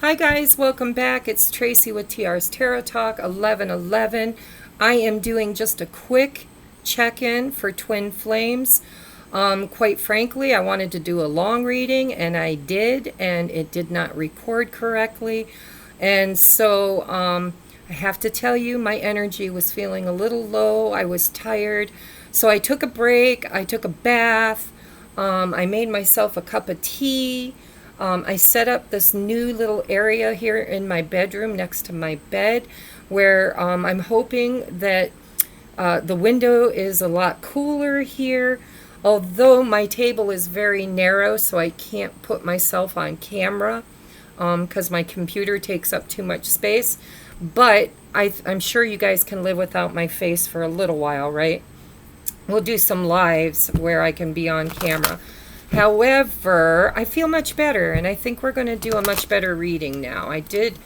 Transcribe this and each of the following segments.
Hi guys, welcome back. It's Tracy with TR's Tarot Talk 1111. I am doing just a quick check-in for Twin Flames. Quite frankly, I wanted to do a long reading and I did, and it did not record correctly. And so I have to tell you, my energy was feeling a little low. I was tired. So I took a break. I took a bath. I made myself a cup of tea. I set up this new little area here in my bedroom next to my bed where I'm hoping that the window is a lot cooler here. Although my table is very narrow, so I can't put myself on camera because my computer takes up too much space. But I'm sure you guys can live without my face for a little while, right? We'll do some lives where I can be on camera. However, I feel much better, and I think we're going to do a much better reading now. I did,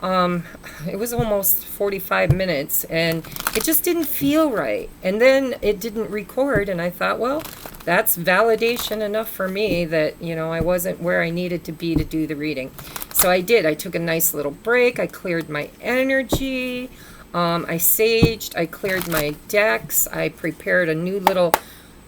it was almost 45 minutes, and it just didn't feel right. And then it didn't record, and I thought, well, that's validation enough for me that, you know, I wasn't where I needed to be to do the reading. So I did. I took a nice little break. I cleared my energy. I saged. I cleared my decks. I prepared a new little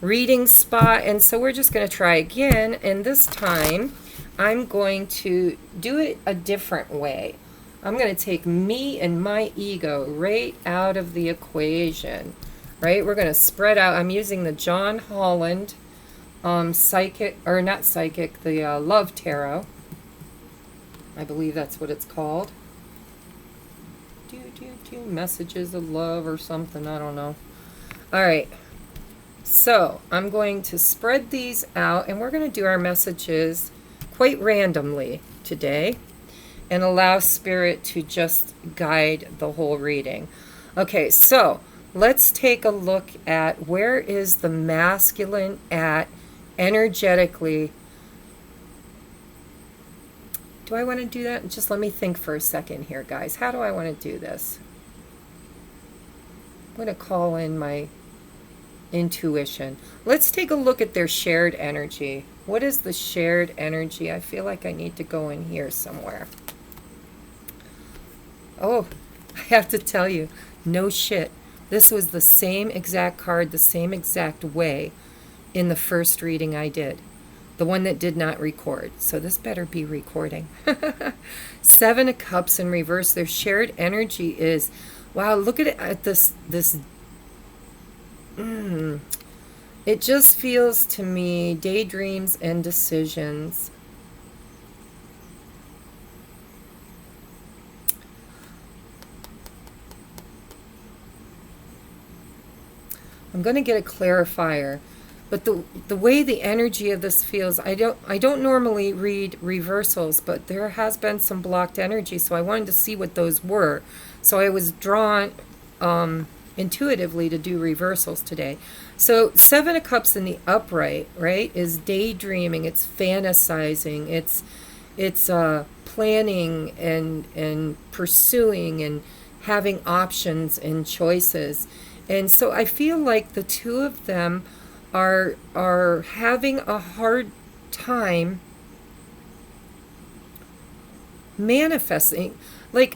reading spot, and so we're just going to try again, and this time I'm going to do it a different way. I'm going to take me and my ego right out of the equation, right? We're going to spread out. I'm using the John Holland psychic, or not psychic, the love tarot. I believe that's what it's called. Messages of love or something, I don't know. All right. So I'm going to spread these out, and we're going to do our messages quite randomly today and allow Spirit to just guide the whole reading. Okay, so let's take a look at where is the masculine at energetically. Do I want to do that? Just let me think for a second here, guys. How do I want to do this? I'm going to call in my intuition. Let's take a look at their shared energy. What is the shared energy? I feel like I need to go in here somewhere. Oh, I have to tell you, no shit. This was the same exact card, the same exact way in the first reading I did. The one that did not record. So this better be recording. Seven of Cups in reverse. Their shared energy is, wow, look at it, at this it just feels to me daydreams and decisions. I'm going to get a clarifier, but the way the energy of this feels, I don't normally read reversals, but there has been some blocked energy, so I wanted to see what those were. So I was drawn intuitively to do reversals today. So Seven of Cups in the upright, right, is daydreaming, it's fantasizing, it's planning and pursuing and having options and choices. And so I feel like the two of them are having a hard time manifesting. Like,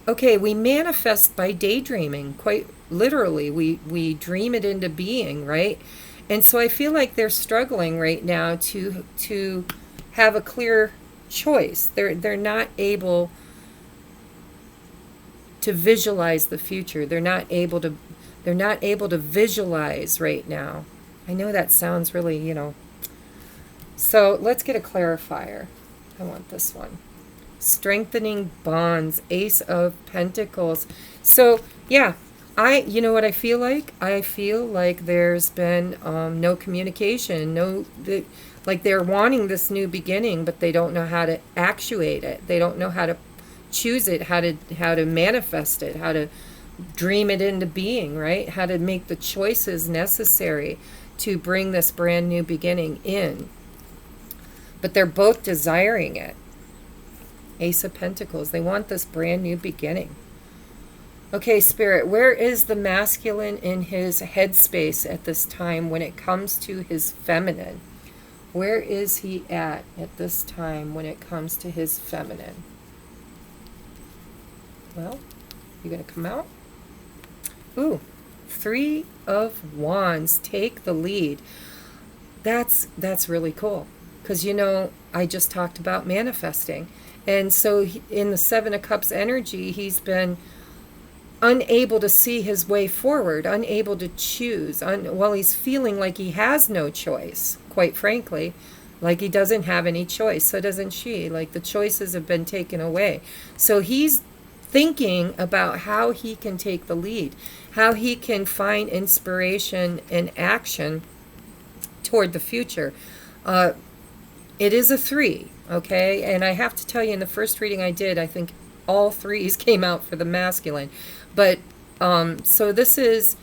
okay, we manifest by daydreaming, quite literally. We dream it into being, right? And so I feel like they're struggling right now to have a clear choice. They're not able to visualize the future. They're not able to visualize right now. I know that sounds really, you know. So let's get a clarifier. I want this one. Strengthening bonds, Ace of Pentacles. So yeah, you know what I feel like? I feel like there's been no communication, like they're wanting this new beginning, but they don't know how to actuate it. They don't know how to choose it, how to manifest it, how to dream it into being, right? How to make the choices necessary to bring this brand new beginning in. But they're both desiring it. Ace of Pentacles. They want this brand new beginning. Okay, Spirit, where is the masculine in his headspace at this time when it comes to his feminine? Where is he at this time when it comes to his feminine? Well, you going to come out? Ooh, Three of Wands. Take the lead. That's really cool. Because, I just talked about manifesting. And so in the Seven of Cups energy, he's been unable to see his way forward, unable to choose. Well, he's feeling like he has no choice, quite frankly. Like he doesn't have any choice. So doesn't she. Like the choices have been taken away. So he's thinking about how he can take the lead, how he can find inspiration and action toward the future. It is a 3, okay? And I have to tell you, in the first reading I did, I think all 3s came out for the masculine. But, so this is,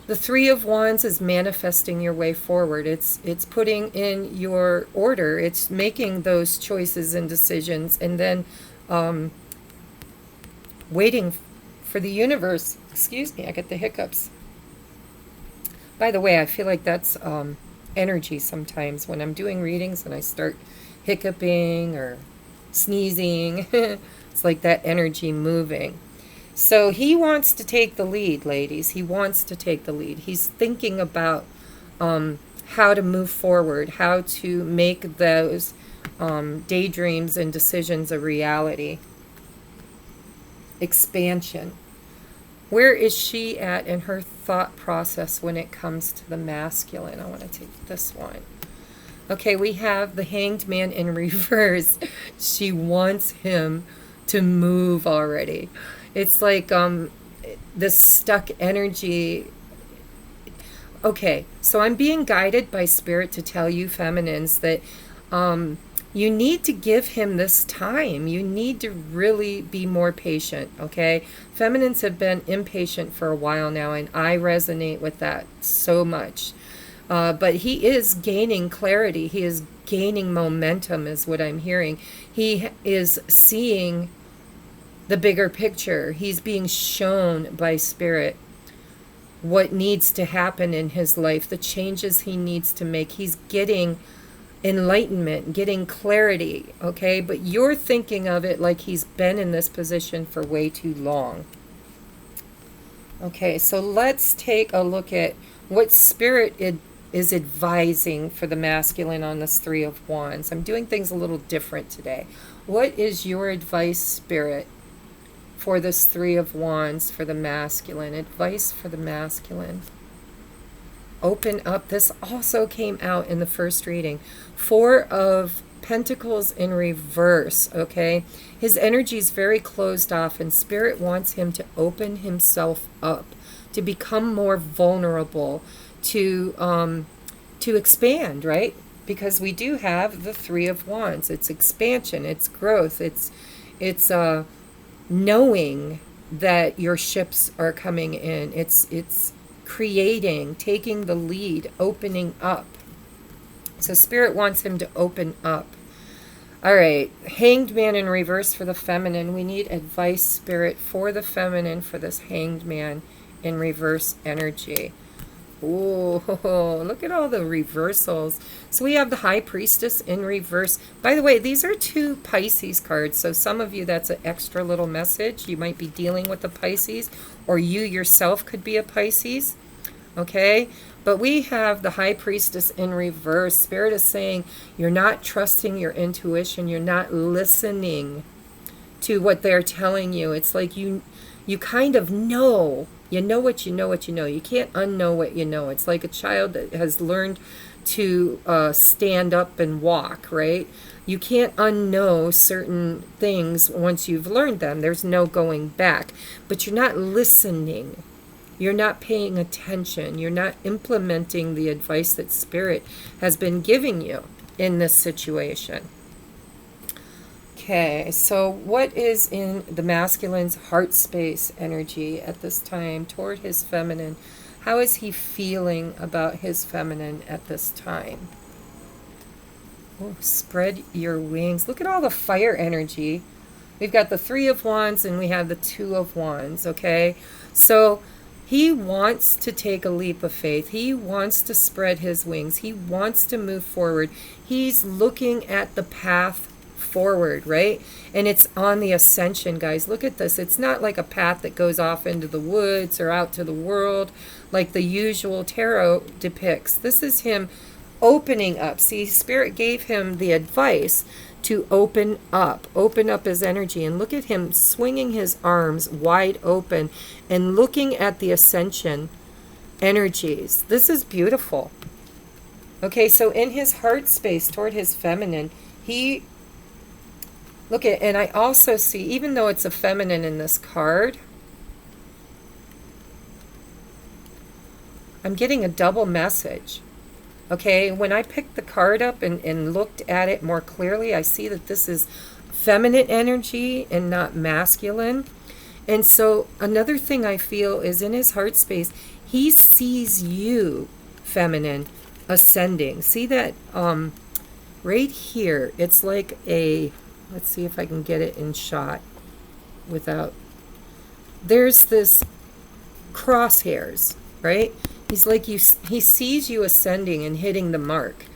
the 3 of Wands is manifesting your way forward. It's putting in your order. It's making those choices and decisions, and then waiting for the universe. Excuse me, I get the hiccups. By the way, I feel like that's energy sometimes when I'm doing readings and I start hiccuping or sneezing. It's like that energy moving. So he wants to take the lead, ladies. He wants to take the lead. He's thinking about how to move forward, how to make those daydreams and decisions a reality. Expansion. Where is she at in her thought process when it comes to the masculine? I want to take this one. Okay, we have the Hanged Man in reverse. She wants him to move already. It's like this stuck energy. Okay, so I'm being guided by Spirit to tell you, feminines, that you need to give him this time. You need to really be more patient, okay? Feminines have been impatient for a while now, and I resonate with that so much. But he is gaining clarity. He is gaining momentum, is what I'm hearing. He is seeing the bigger picture. He's being shown by Spirit what needs to happen in his life, the changes he needs to make. He's getting enlightenment, getting clarity, okay? But you're thinking of it like he's been in this position for way too long. Okay, so let's take a look at what Spirit is advising for the masculine on this Three of Wands. I'm doing things a little different today. What is your advice, Spirit, for this Three of Wands for the masculine? Advice for the masculine. Open up. This also came out in the first reading. Four of Pentacles in reverse, okay? His energy is very closed off, and Spirit wants him to open himself up, to become more vulnerable, to expand, right? Because we do have the Three of Wands. It's expansion, it's growth, it's knowing that your ships are coming in. It's creating, taking the lead, opening up. So Spirit wants him to open up. All right, Hanged Man in reverse for the feminine. We need advice, Spirit, for the feminine for this Hanged Man in reverse energy. Oh, look at all the reversals. So we have the High Priestess in reverse. By the way, these are 2 Pisces cards. So some of you, that's an extra little message. You might be dealing with the Pisces, or you yourself could be a Pisces. Okay? But we have the High Priestess in reverse. Spirit is saying you're not trusting your intuition. You're not listening to what they're telling you. It's like you kind of know. You know what you know what you know. You can't unknow what you know. It's like a child that has learned to stand up and walk, right? You can't unknow certain things once you've learned them. There's no going back. But you're not listening. You're not paying attention. You're not implementing the advice that Spirit has been giving you in this situation. Okay, so what is in the masculine's heart space energy at this time toward his feminine? How is he feeling about his feminine at this time? Oh, spread your wings. Look at all the fire energy. We've got the Three of Wands and we have the Two of Wands, okay? So he wants to take a leap of faith. He wants to spread his wings. He wants to move forward. He's looking at the path forward, right? And it's on the ascension, guys. Look at this. It's not like a path that goes off into the woods or out to the world like the usual tarot depicts. This is him opening up. See, Spirit gave him the advice to open up his energy. And look at him swinging his arms wide open and looking at the ascension energies. This is beautiful. Okay, so in his heart space toward his feminine, he, look at, and I also see, even though it's a feminine in this card, I'm getting a double message. Okay, when I picked the card up and looked at it more clearly, I see that this is feminine energy and not masculine. And so another thing I feel is in his heart space, he sees you, feminine, ascending. See that right here? It's like a, let's see if I can get it in shot without, there's this crosshairs, right? He's like, he sees you ascending and hitting the mark.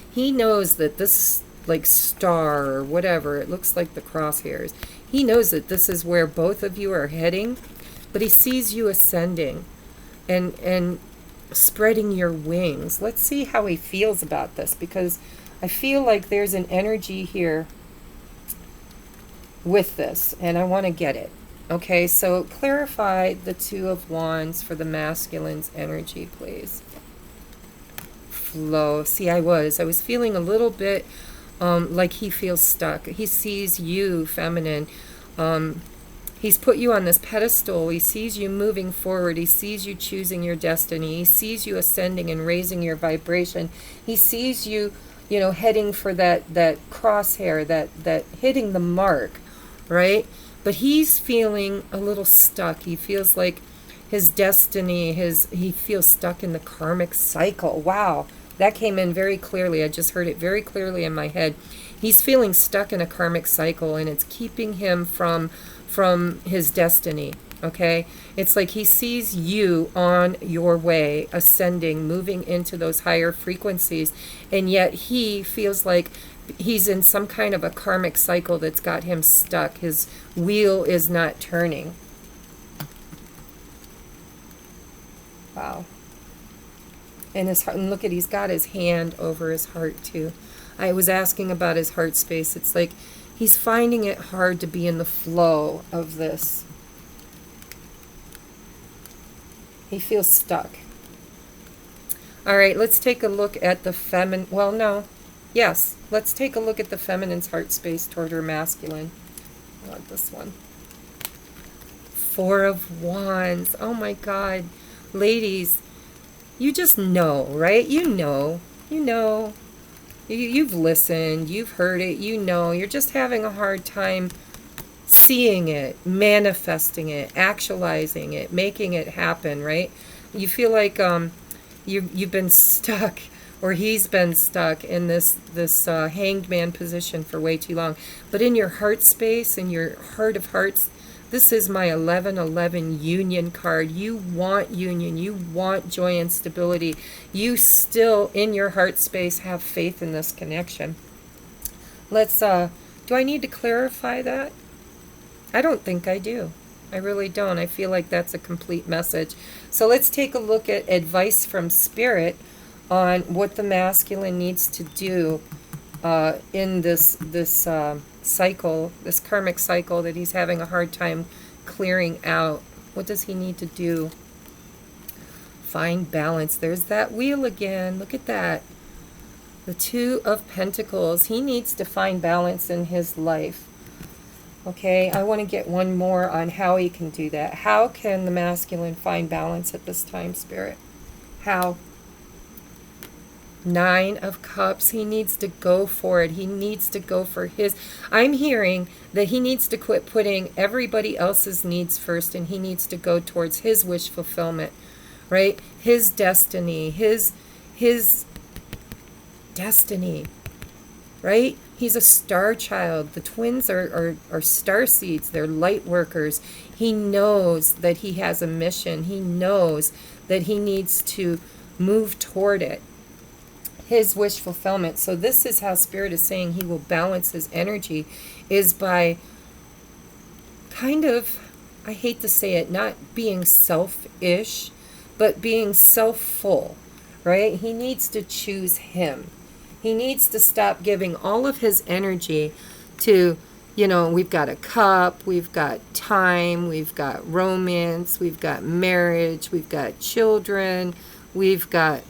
He knows that this, like, star or whatever, it looks like the crosshairs. He knows that this is where both of you are heading, but he sees you ascending and spreading your wings. Let's see how he feels about this, because I feel like there's an energy here with this, and I want to get it. Okay, so clarify the Two of Wands for the masculine's energy, please. Flow. See, I was feeling a little bit like he feels stuck. He sees you, feminine. He's put you on this pedestal. He sees you moving forward. He sees you choosing your destiny. He sees you ascending and raising your vibration. He sees you, you know, heading for that crosshair, that hitting the mark, right? But he's feeling a little stuck. He feels like his destiny, he feels stuck in the karmic cycle. Wow, that came in very clearly. I just heard it very clearly in my head. He's feeling stuck in a karmic cycle, and it's keeping him from his destiny, okay? It's like he sees you on your way, ascending, moving into those higher frequencies, and yet he feels like he's in some kind of a karmic cycle that's got him stuck. His wheel is not turning. Wow. And his heart, and look at, he's got his hand over his heart too. I was asking about his heart space. It's like he's finding it hard to be in the flow of this. He feels stuck. All right, let's take a look at the feminine. Well, no. Yes, let's take a look at the feminine's heart space toward her masculine. I want this one. Four of Wands. Oh my God. Ladies, you just know, right? You know. You've listened. You've heard it. You know. You're just having a hard time seeing it, manifesting it, actualizing it, making it happen, right? You feel like you've been stuck, or he's been stuck in this hanged man position for way too long. But in your heart space, in your heart of hearts, this is my 1111 union card. You want union. You want joy and stability. You still, in your heart space, have faith in this connection. Let's, do I need to clarify that? I don't think I do. I really don't. I feel like that's a complete message. So let's take a look at advice from Spirit on what the masculine needs to do in this cycle, this karmic cycle that he's having a hard time clearing out. What does he need to do? Find balance. There's that wheel again. Look at that. The Two of Pentacles. He needs to find balance in his life. Okay, I want to get one more on how he can do that. How can the masculine find balance at this time, Spirit? How? Nine of Cups. He needs to go for it. He needs to go for his. I'm hearing that he needs to quit putting everybody else's needs first, and he needs to go towards his wish fulfillment, right? His destiny, his destiny, right? He's a star child. The twins are star seeds. They're light workers. He knows that he has a mission. He knows that he needs to move toward it. his wish fulfillment. So this is how Spirit is saying he will balance his energy, is by kind of, I hate to say it, not being selfish, but being self-full, right? He needs to choose him. He needs to stop giving all of his energy to, you know, we've got a cup, we've got time, we've got romance, we've got marriage, we've got children, we've got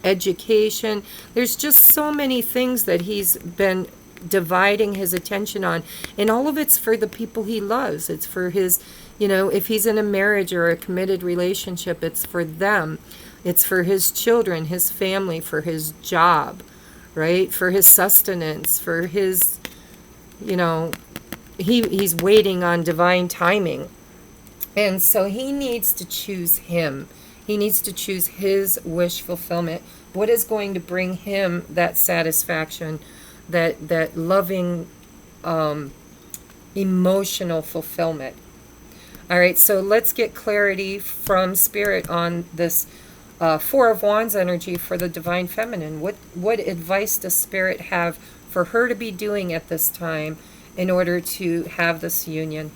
education. There's just so many things that he's been dividing his attention on, and all of it's for the people he loves. It's for his, you know, if he's in a marriage or a committed relationship, it's for them. It's for his children, his family, for his job, right? For his sustenance, for his, you know, he's waiting on divine timing. And so he needs to choose him. He needs to choose his wish fulfillment. What is going to bring him that satisfaction, that loving, emotional fulfillment. All right, so let's get clarity from Spirit on this Four of Wands energy for the Divine Feminine. What advice does Spirit have for her to be doing at this time in order to have this union?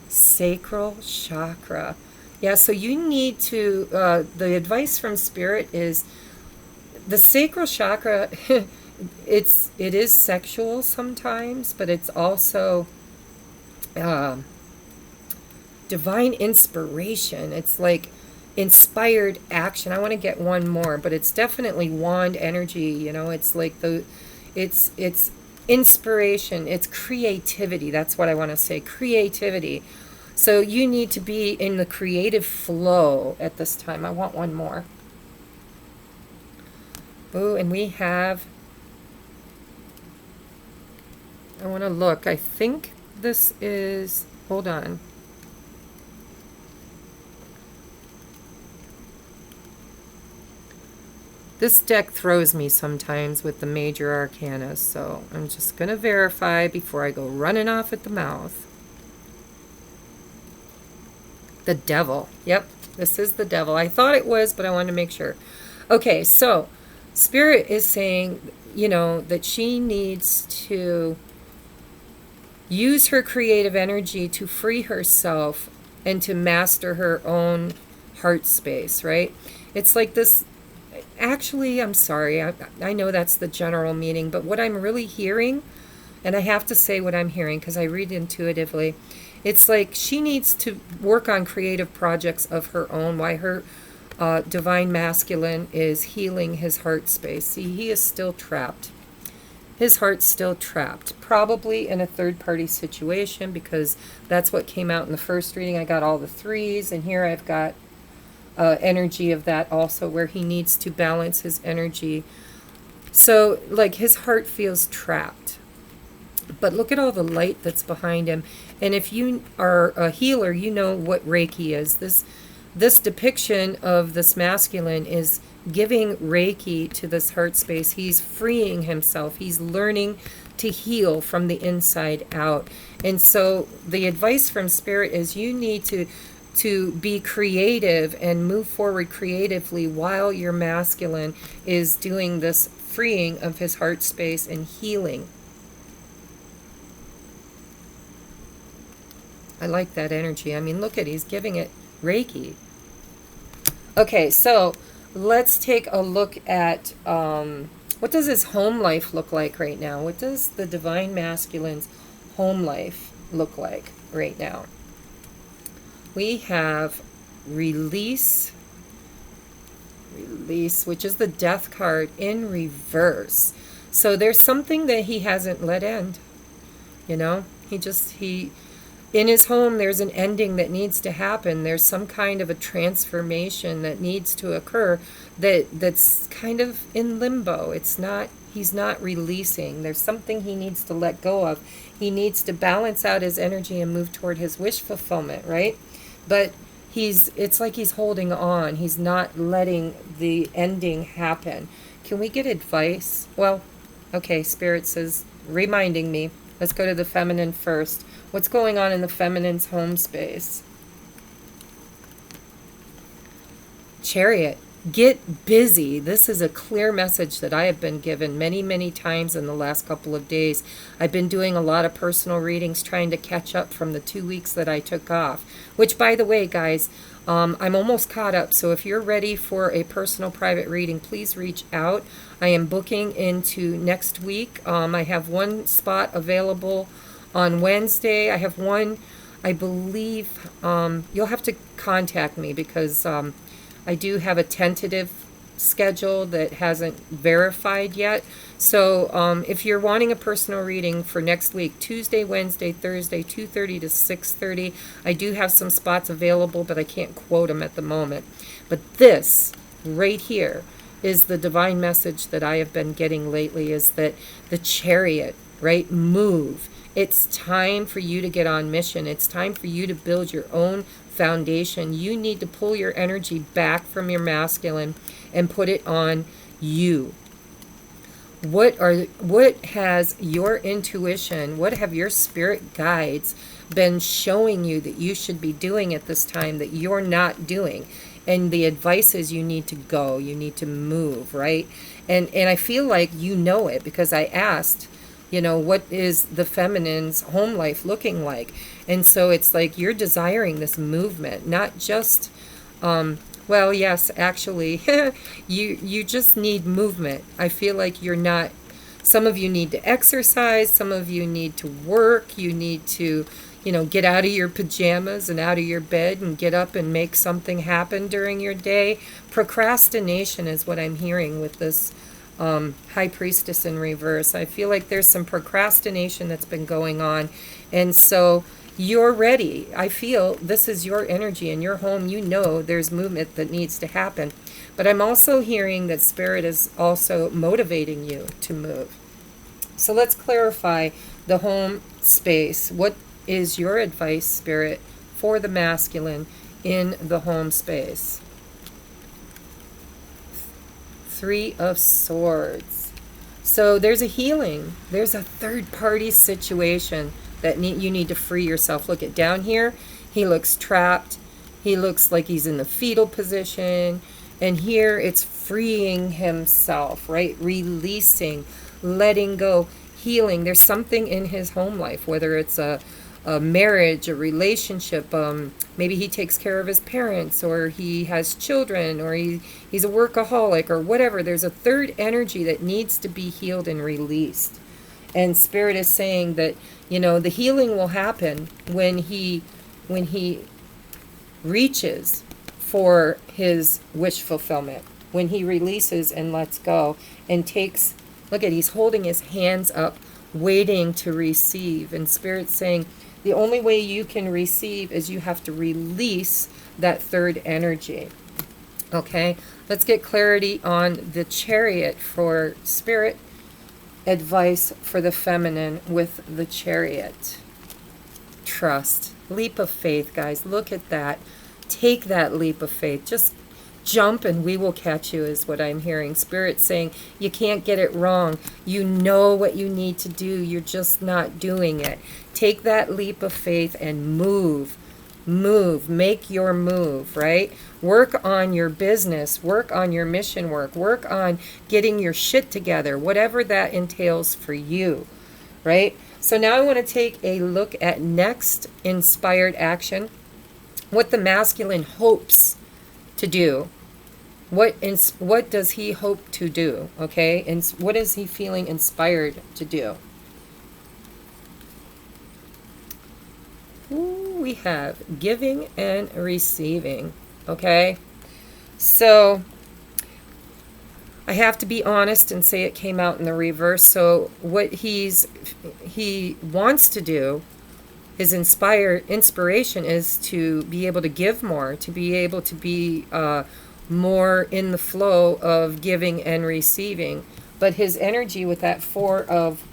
Sacral chakra. Yeah, so you need to, the advice from Spirit is the sacral chakra, it is sexual sometimes, but it's also divine inspiration. It's like inspired action. I want to get one more, but it's definitely wand energy, you know. It's like it's inspiration, it's creativity. That's what I want to say, creativity. So you need to be in the creative flow at this time. I want one more. Oh, and we have, I want to look. I think this is, hold on. This deck throws me sometimes with the major arcana, so I'm just going to verify before I go running off at the mouth. The Devil. Yep, this is the Devil. I thought it was, but I wanted to make sure. Okay, so Spirit is saying, you know, that she needs to use her creative energy to free herself and to master her own heart space, right? It's like this. Actually, I'm sorry, I know that's the general meaning, but what I'm really hearing, and I have to say what I'm hearing because I read intuitively, it's like she needs to work on creative projects of her own while her divine masculine is healing his heart space. See, he is still trapped. His heart's still trapped, probably in a third-party situation, because that's what came out in the first reading. I got all the threes, and here I've got energy of that also, where he needs to balance his energy. So like his heart feels trapped, but look at all the light that's behind him. And if you are a healer, you know what Reiki is. This depiction of this masculine is giving Reiki to this heart space. He's freeing himself. He's learning to heal from the inside out. And so the advice from Spirit is you need to be creative and move forward creatively while your masculine is doing this freeing of his heart space and healing. I like that energy. I mean, look at, he's giving it Reiki. Okay, so let's take a look at what does his home life look like right now? What does the Divine Masculine's home life look like right now? We have release, which is the Death card in reverse. So there's something that he hasn't let end, you know? In his home, there's an ending that needs to happen. There's some kind of a transformation that needs to occur that's kind of in limbo. He's not releasing. There's something he needs to let go of. He needs to balance out his energy and move toward his wish fulfillment, right? But it's like he's holding on. He's not letting the ending happen. Can we get advice? Well, okay, Spirit says, reminding me. Let's go to the feminine first. What's going on in the feminine's home space? Chariot. Get busy. This is a clear message that I have been given many, many times in the last couple of days. I've been doing a lot of personal readings, trying to catch up from the 2 weeks that I took off, which, by the way, guys, I'm almost caught up. So if you're ready for a personal private reading, please reach out. I am booking into next week. I have one spot available on Wednesday. I have one, I believe, you'll have to contact me because I do have a tentative schedule that hasn't verified yet. So if you're wanting a personal reading for next week, Tuesday, Wednesday, Thursday, 2:30 to 6:30, I do have some spots available, but I can't quote them at the moment. But this right here is the divine message that I have been getting lately, is that the Chariot, right? Move. It's time for you to get on mission. It's time for you to build your own foundation. You need to pull your energy back from your masculine and put it on you. What has your intuition, what have your spirit guides been showing you that you should be doing at this time that you're not doing? And the advice is you need to go, you need to move, right? And I feel like you know it because I asked, what is the feminine's home life looking like? And so it's like you're desiring this movement, not just, well, yes, actually, you just need movement. I feel like you're not, some of you need to exercise, some of you need to work, you need to, get out of your pajamas and out of your bed and get up and make something happen during your day. Procrastination is what I'm hearing with this High Priestess in reverse. I feel like there's some procrastination that's been going on. And so you're ready. I feel this is your energy in your home. There's movement that needs to happen. But I'm also hearing that Spirit is also motivating you to move. So let's clarify the home space. What is your advice, Spirit, for the masculine in the home space? 3 of Swords. So there's a healing. There's a third-party situation that you need to free yourself. Look at down here. He looks trapped. He looks like he's in the fetal position. And here it's freeing himself, right? Releasing, letting go, healing. There's something in his home life, whether it's a marriage, a relationship. Maybe he takes care of his parents, or he has children, or he's a workaholic, or whatever. There's a third energy that needs to be healed and released. And Spirit is saying that, the healing will happen when he reaches for his wish fulfillment, when he releases and lets go and takes, he's holding his hands up, waiting to receive. And Spirit's saying, the only way you can receive is you have to release that third energy. Okay, let's get clarity on the Chariot for Spirit. Advice for the feminine with the Chariot. Trust. Leap of faith, guys. Look at that. Take that leap of faith. Just jump and we will catch you is what I'm hearing. Spirit saying you can't get it wrong. You know what you need to do. You're just not doing it. Take that leap of faith and move. Move. Make your move, right? Work on your business. Work on your mission work. Work on getting your shit together, whatever that entails for you, right? So now I want to take a look at next inspired action. What the masculine hopes to do. What does he hope to do? Okay, and what is he feeling inspired to do? Ooh, we have giving and receiving. Okay, so I have to be honest and say it came out in the reverse. So what he wants to do, his inspiration is to be able to give more, to be able to be more in the flow of giving and receiving. But his energy with that 4 of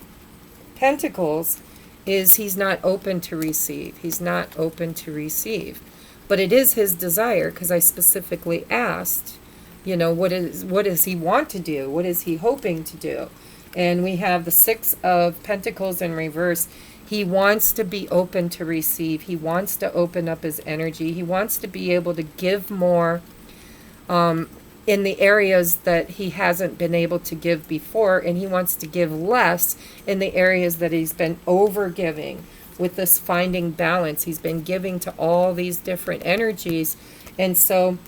Pentacles is he's not open to receive. He's not open to receive. But it is his desire, because I specifically asked, what does he want to do? What is he hoping to do? And we have the 6 of Pentacles in reverse. He wants to be open to receive. He wants to open up his energy. He wants to be able to give more. in the areas that he hasn't been able to give before, and he wants to give less in the areas that he's been over giving. With this finding balance, he's been giving to all these different energies, and so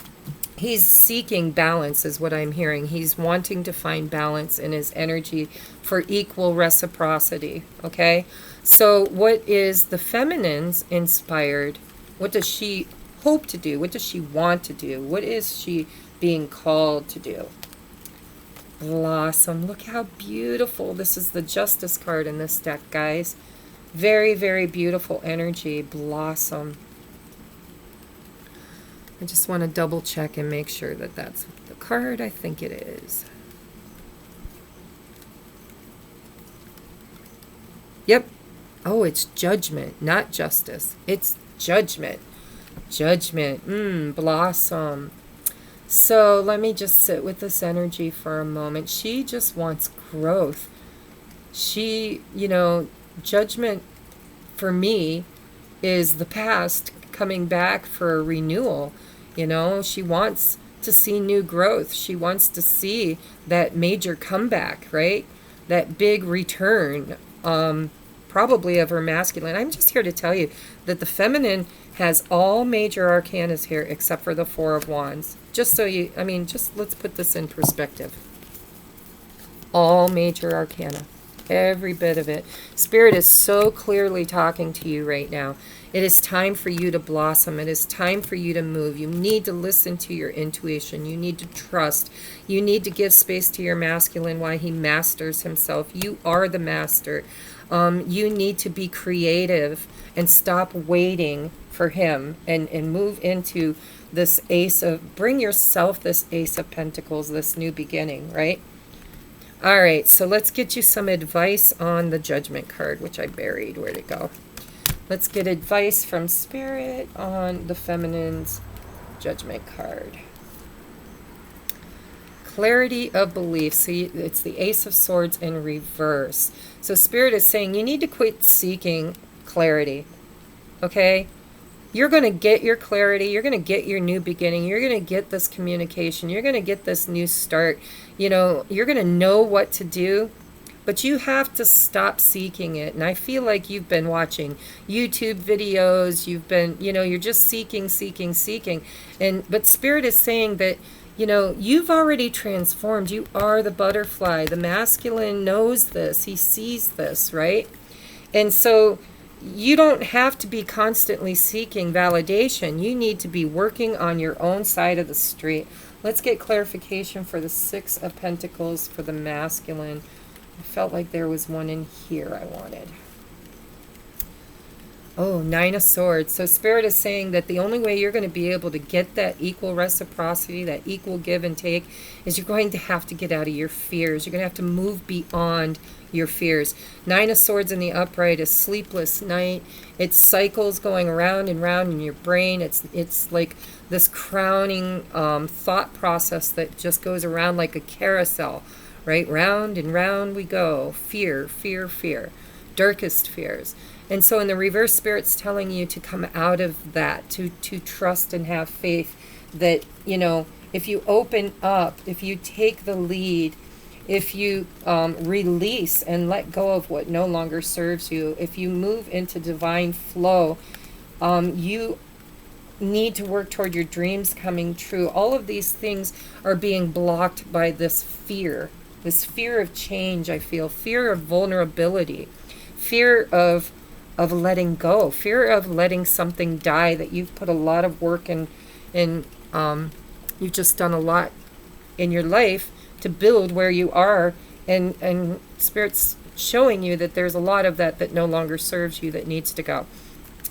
he's seeking balance is what I'm hearing. He's wanting to find balance in his energy for equal reciprocity. Okay, so what is the feminine's inspired? What does she hope to do? What does she want to do? What is she being called to do? Blossom. Look how beautiful. This is the Justice card in this deck, guys. Very, very beautiful energy. Blossom. I just want to double check and make sure that that's the card. I think it is. Yep. Oh, it's Judgment, not Justice. It's Judgment. Judgment. Blossom. So let me just sit with this energy for a moment. She just wants growth. She, Judgment for me is the past coming back for a renewal. She wants to see new growth. She wants to see that major comeback, right? That big return, probably of her masculine. I'm just here to tell you that the feminine has all major arcanas here except for the Four of Wands. Just so just let's put this in perspective. All major arcana. Every bit of it. Spirit is so clearly talking to you right now. It is time for you to blossom. It is time for you to move. You need to listen to your intuition. You need to trust. You need to give space to your masculine while he masters himself. You are the master. You need to be creative and stop waiting for him and move into this bring yourself this Ace of Pentacles, this new beginning, right? All right, so let's get you some advice on the Judgment card, which I buried. Where'd it go? Let's get advice from Spirit on the feminine's Judgment card. Clarity of belief. See, it's the Ace of Swords in reverse. So Spirit is saying you need to quit seeking clarity, okay? You're going to get your clarity. You're going to get your new beginning. You're going to get this communication. You're going to get this new start. You're going to know what to do, but you have to stop seeking it. And I feel like you've been watching YouTube videos. You've been, you're just seeking. But Spirit is saying that, you've already transformed. You are the butterfly. The masculine knows this. He sees this, right? And so you don't have to be constantly seeking validation. You need to be working on your own side of the street. Let's get clarification for the Six of Pentacles for the masculine. I felt like there was one in here I wanted. Oh, Nine of Swords. So Spirit is saying that the only way you're going to be able to get that equal reciprocity, that equal give and take, is you're going to have to get out of your fears. You're going to have to move beyond your fears. Nine of Swords in the upright is sleepless night. It's cycles going around and round in your brain. It's like this crowning thought process that just goes around like a carousel, right? Round and round we go. Fear, fear, fear. Darkest fears. And so in the reverse, Spirit's telling you to come out of that, to trust and have faith that, if you open up, if you take the lead, if you release and let go of what no longer serves you, if you move into divine flow, you need to work toward your dreams coming true. All of these things are being blocked by this fear of change, I feel, fear of vulnerability, fear of letting go, fear of letting something die that you've put a lot of work in, you've just done a lot in your life to build where you are, and Spirit's showing you that there's a lot of that no longer serves you, that needs to go.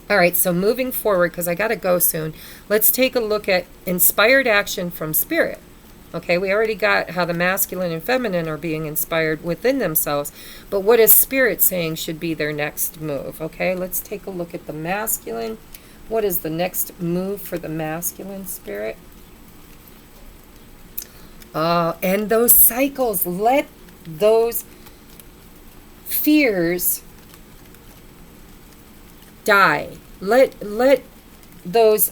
All right, so moving forward, because I got to go soon, let's take a look at inspired action from Spirit. Okay, we already got how the masculine and feminine are being inspired within themselves, but what is Spirit saying should be their next move? Okay, let's take a look at the masculine. What is the next move for the masculine, Spirit? And those cycles, let those fears die. Let those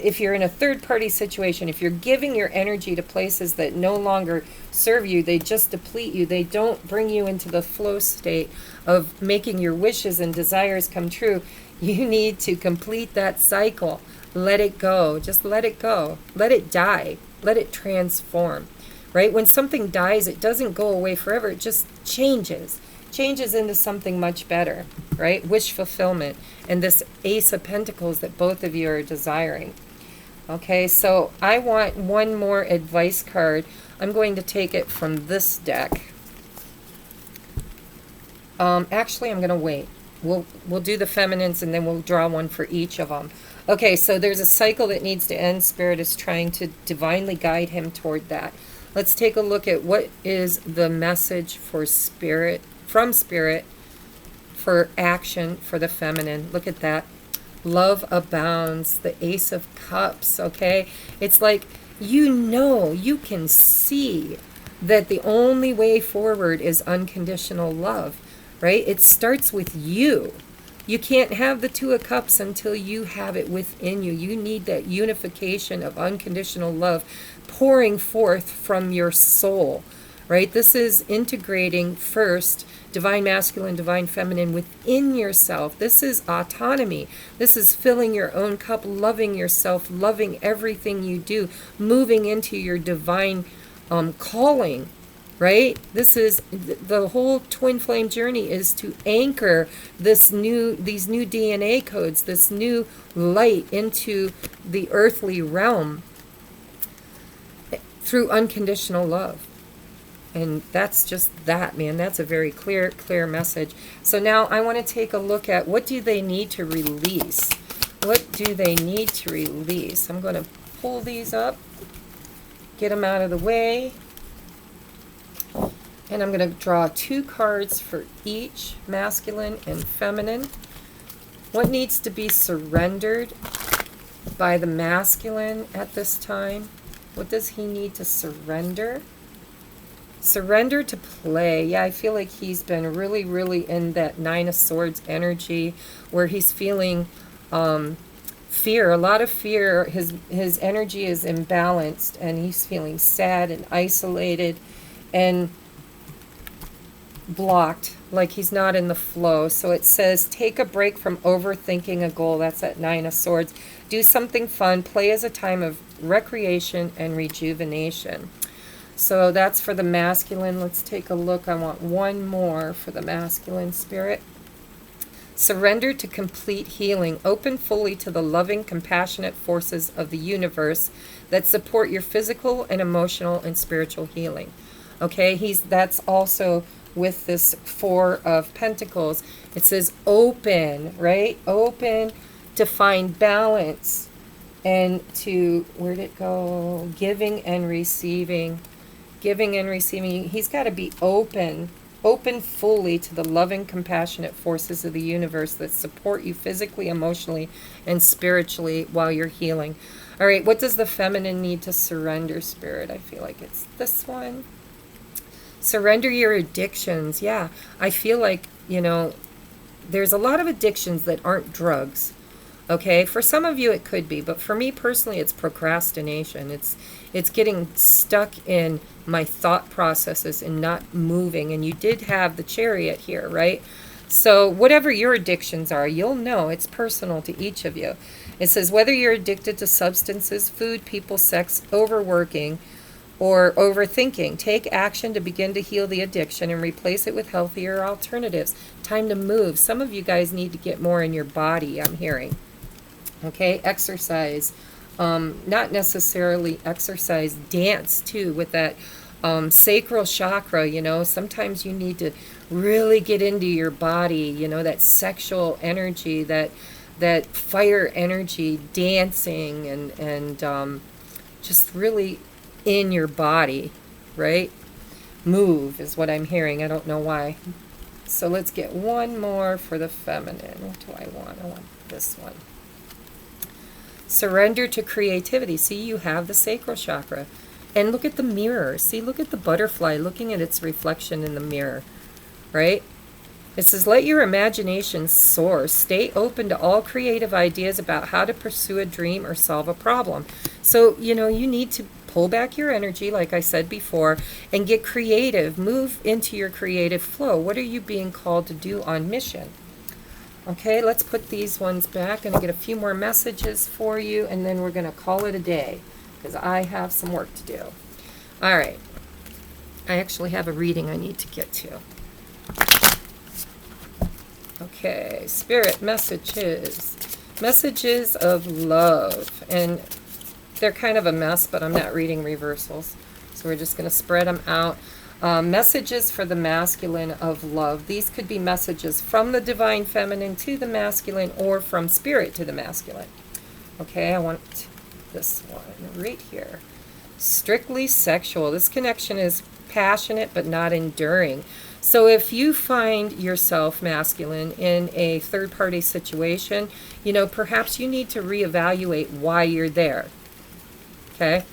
if you're in a third party situation, if you're giving your energy to places that no longer serve you, they just deplete you, they don't bring you into the flow state of making your wishes and desires come true, you need to complete that cycle. Let it go. Just let it go. Let it die. Let it transform. Right? When something dies, it doesn't go away forever. It just changes into something much better. Right? Wish fulfillment. And this Ace of Pentacles that both of you are desiring. Okay, so I want one more advice card. I'm going to take it from this deck. Actually, I'm going to wait. We'll do the feminines and then we'll draw one for each of them. Okay, so there's a cycle that needs to end. Spirit is trying to divinely guide him toward that. Let's take a look at what is the message for Spirit, from Spirit, for action for the feminine. Look at that. Love abounds, the Ace of Cups, okay? It's like, you can see that the only way forward is unconditional love, right? It starts with you. You can't have the Two of Cups until you have it within you. You need that unification of unconditional love pouring forth from your soul, right? This is integrating first divine masculine, divine feminine within yourself. This is autonomy. This is filling your own cup, loving yourself, loving everything you do, moving into your divine calling, right? This is the whole twin flame journey, is to anchor these new DNA codes, this new light into the earthly realm through unconditional love. And that's just that, man. That's a very clear message. So now I want to take a look at, what do they need to release? What do they need to release? I'm going to pull these up, get them out of the way. And I'm going to draw 2 cards for each, masculine and feminine. What needs to be surrendered by the masculine at this time? What does he need to surrender? Surrender to play. Yeah, I feel like he's been really in that Nine of Swords energy, where he's feeling fear, a lot of fear. His energy is imbalanced, and he's feeling sad and isolated and blocked, like he's not in the flow. So it says, take a break from overthinking a goal. That's that Nine of Swords. Do something fun. Play as a time of recreation and rejuvenation. So that's for the masculine. Let's take a look. I want one more for the masculine, Spirit. Surrender to complete healing. Open fully to the loving, compassionate forces of the universe that support your physical and emotional and spiritual healing. Okay, that's also with this Four of Pentacles. It says open, right? Open to find balance and to, where'd it go? Giving and receiving. Giving and receiving. He's got to be open fully to the loving, compassionate forces of the universe that support you physically, emotionally, and spiritually while you're healing. All right, what does the feminine need to surrender, Spirit? I feel like it's this one. Surrender your addictions. Yeah, I feel like, there's a lot of addictions that aren't drugs. Okay, for some of you it could be, but for me personally it's procrastination. It's getting stuck in my thought processes and not moving. And you did have the Chariot here, right? So whatever your addictions are, you'll know it's personal to each of you. It says, whether you're addicted to substances, food, people, sex, overworking, or overthinking, take action to begin to heal the addiction and replace it with healthier alternatives. Time to move. Some of you guys need to get more in your body, I'm hearing. Okay, exercise. Not necessarily exercise, dance too, with that sacral chakra. Sometimes you need to really get into your body, that sexual energy, that fire energy, dancing and just really in your body, right? Move is what I'm hearing. I don't know why. So let's get one more for the feminine. What do I want? I want this one. Surrender to creativity. See, you have the sacral chakra. And look at the mirror. See, look at the butterfly looking at its reflection in the mirror, right? It says, let your imagination soar. Stay open to all creative ideas about how to pursue a dream or solve a problem. So, you need to pull back your energy, like I said before, and get creative. Move into your creative flow. What are you being called to do on mission? Okay, let's put these ones back. I'm going to get a few more messages for you, and then we're going to call it a day, because I have some work to do. All right. I actually have a reading I need to get to. Okay, Spirit messages. Messages of love. And they're kind of a mess, but I'm not reading reversals. So we're just going to spread them out. Messages for the masculine of love. These could be messages from the divine feminine to the masculine, or from spirit to the masculine. Okay, I want this one right here. Strictly sexual. This connection is passionate but not enduring. So if you find yourself masculine in a third-party situation, perhaps you need to reevaluate why you're there. Okay?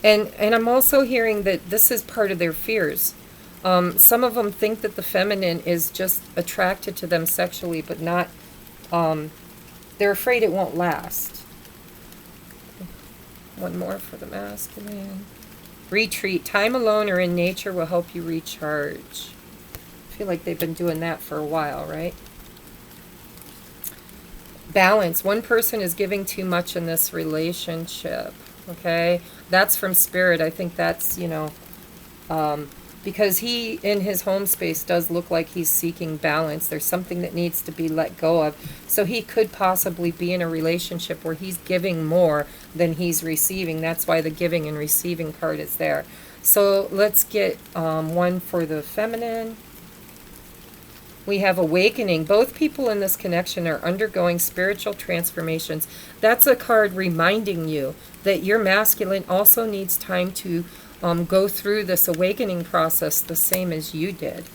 And I'm also hearing that this is part of their fears. Some of them think that the feminine is just attracted to them sexually, but not, they're afraid it won't last. One more for the masculine. Retreat. Time alone or in nature will help you recharge. I feel like they've been doing that for a while, right? Balance. One person is giving too much in this relationship. Okay? That's from spirit. I think that's, because he, in his home space, does look like he's seeking balance. There's something that needs to be let go of. So he could possibly be in a relationship where he's giving more than he's receiving. That's why the giving and receiving card is there. So let's get one for the feminine. We have awakening. Both people in this connection are undergoing spiritual transformations. That's a card reminding you that your masculine also needs time to go through this awakening process the same as you did,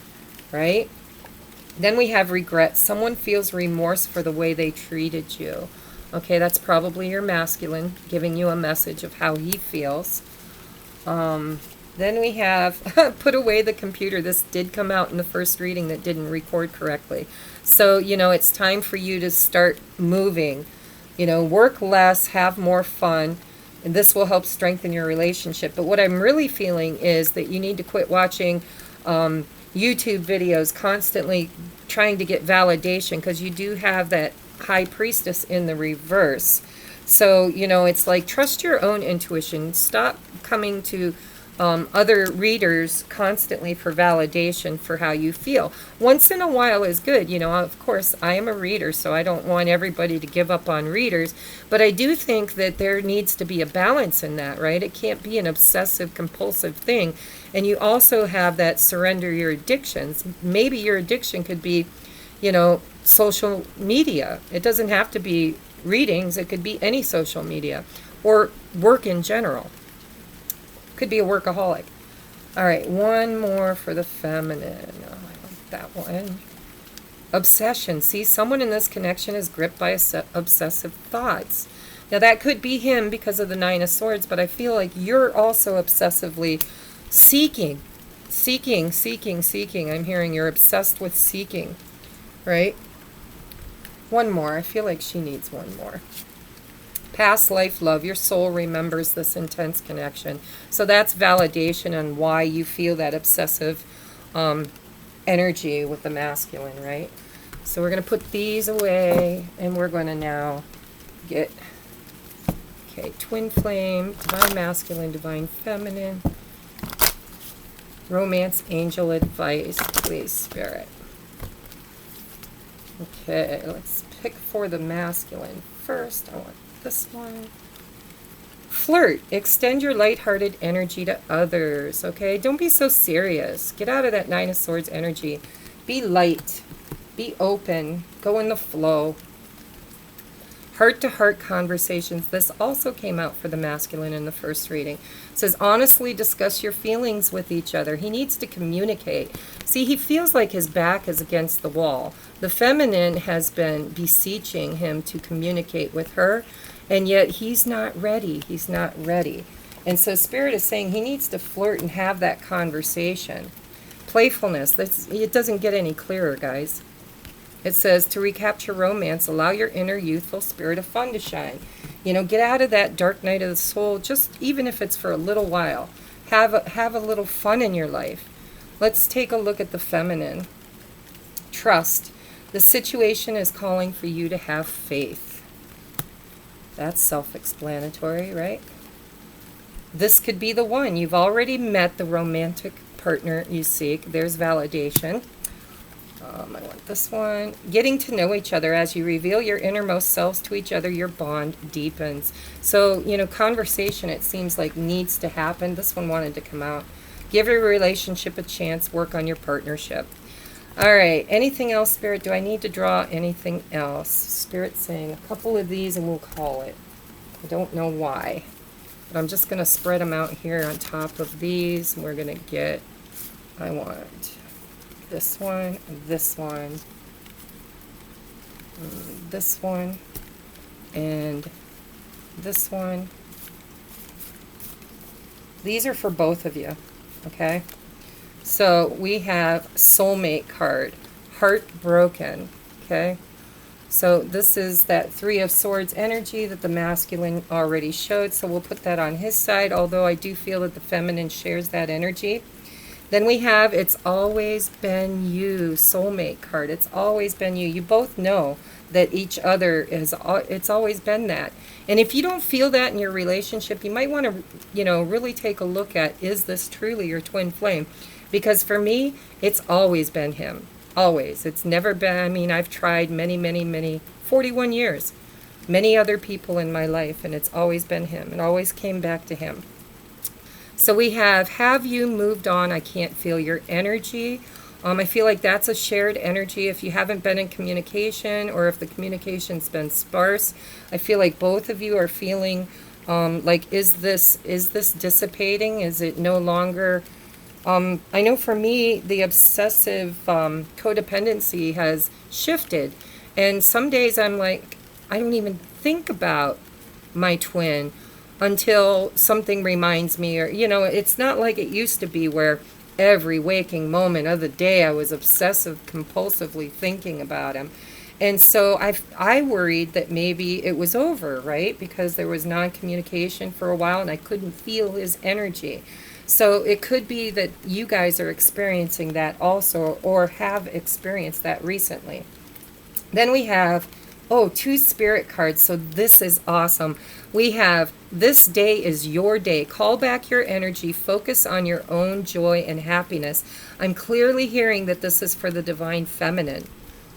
right? Then we have regret. Someone feels remorse for the way they treated you. Okay, that's probably your masculine giving you a message of how he feels. Then we have put away the computer. This did come out in the first reading that didn't record correctly. So, it's time for you to start moving. Work less, have more fun. And this will help strengthen your relationship. But what I'm really feeling is that you need to quit watching YouTube videos, constantly trying to get validation, because you do have that high priestess in the reverse. So, it's like, trust your own intuition. Stop coming to other readers constantly for validation for how you feel. Once in a while is good. Of course, I am a reader, so I don't want everybody to give up on readers. But I do think that there needs to be a balance in that, right? It can't be an obsessive, compulsive thing. And you also have that surrender your addictions. Maybe your addiction could be, social media. It doesn't have to be readings. It could be any social media or work in general. Could be a workaholic. All right, one more for the feminine. Oh, I like that one. Obsession. See, someone in this connection is gripped by obsessive thoughts. Now, that could be him because of the Nine of Swords, but I feel like you're also obsessively seeking. I'm hearing you're obsessed with seeking, right? One more. I feel like she needs one more. Past life love. Your soul remembers this intense connection. So that's validation on why you feel that obsessive energy with the masculine, right? So we're going to put these away, and we're going to now get, twin flame, divine masculine, divine feminine, romance, angel advice, please, spirit. Okay, let's pick for the masculine first. I want this one. Flirt. Extend your lighthearted energy to others, okay? Don't be so serious. Get out of that Nine of Swords energy. Be light. Be open. Go in the flow. Heart-to-heart conversations. This also came out for the masculine in the first reading. It says, honestly discuss your feelings with each other. He needs to communicate. See, he feels like his back is against the wall. The feminine has been beseeching him to communicate with her, and yet he's not ready. He's not ready. And so Spirit is saying he needs to flirt and have that conversation. Playfulness. It doesn't get any clearer, guys. It says, to recapture romance, allow your inner youthful spirit of fun to shine. You know, get out of that dark night of the soul, just even if it's for a little while. Have a little fun in your life. Let's take a look at the feminine. Trust. The situation is calling for you to have faith. That's self-explanatory, right? This could be the one. You've already met the romantic partner you seek. There's validation. I want this one. Getting to know each other. As you reveal your innermost selves to each other, your bond deepens. So, you know, conversation, it seems like, needs to happen. This one wanted to come out. Give your relationship a chance. Work on your partnership. All right. Anything else, Spirit? Do I need to draw anything else? Spirit's saying a couple of these and we'll call it. I don't know why. But I'm just going to spread them out here on top of these. And we're going to get, I want this one, this one, this one, and this one. These are for both of you, okay? So we have soulmate card, heartbroken, okay? So this is that Three of Swords energy that the masculine already showed, so we'll put that on his side, although I do feel that the feminine shares that energy. Then we have It's Always Been You, soulmate card. It's always been you. You both know that each other is, it's always been that. And if you don't feel that in your relationship, you might want to, you know, really take a look at, is this truly your twin flame? Because for me, it's always been him. Always. It's never been, I mean, I've tried many, 41 years, many other people in my life, and it's always been him. It always came back to him. So we have you moved on? I can't feel your energy. I feel like that's a shared energy. If you haven't been in communication, or if the communication's been sparse, I feel like both of you are feeling like, is this dissipating? Is it no longer? I know for me, the obsessive codependency has shifted. And some days I'm like, I don't even think about my twin until something reminds me, or, you know, it's not like it used to be where every waking moment of the day I was obsessive compulsively thinking about him. And so I worried that maybe it was over, right? Because there was non-communication for a while and I couldn't feel his energy. So it could be that you guys are experiencing that also, or have experienced that recently. Then we have, two spirit cards. So this is awesome. We have, this day is your day. Call back your energy. Focus on your own joy and happiness. I'm clearly hearing that this is for the divine feminine.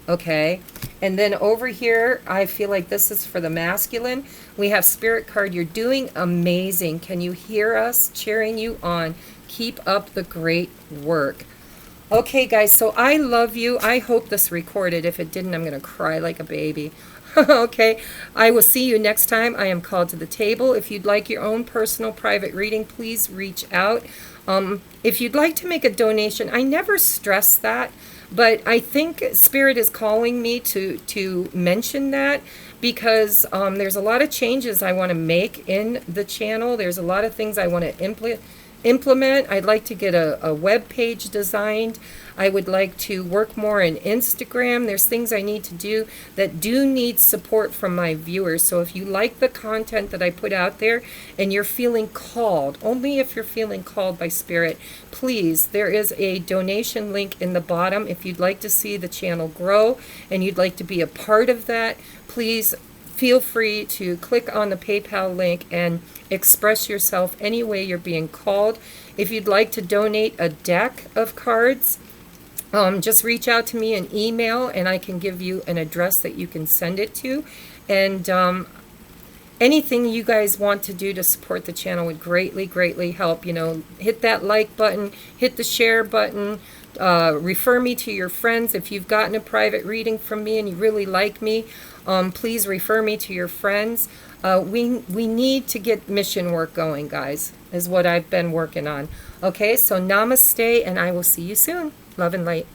Okay. And then over here, I feel like this is for the masculine. We have spirit card. You're doing amazing. Can you hear us cheering you on? Keep up the great work. Okay, guys. So I love you. I hope this recorded. If it didn't, I'm going to cry like a baby. Okay, I will see you next time. I am called to the table. If you'd like your own personal private reading, please reach out. If you'd like to make a donation, I never stress that, but I think Spirit is calling me to mention that, because there's a lot of changes I want to make in the channel. There's a lot of things I want to implement. I'd like to get a web page designed. I would like to work more in Instagram. There's things I need to do that do need support from my viewers. So if you like the content that I put out there and you're feeling called, only if you're feeling called by Spirit, please, there is a donation link in the bottom. If you'd like to see the channel grow and you'd like to be a part of that, please feel free to click on the PayPal link and express yourself any way you're being called. If you'd like to donate a deck of cards, just reach out to me in email and I can give you an address that you can send it to. And anything you guys want to do to support the channel would greatly help. You know, hit that like button, hit the share button, refer me to your friends. If you've gotten a private reading from me and you really like me, please refer me to your friends. We need to get mission work going, guys, is what I've been working on. Okay, so namaste, and I will see you soon. Love and light.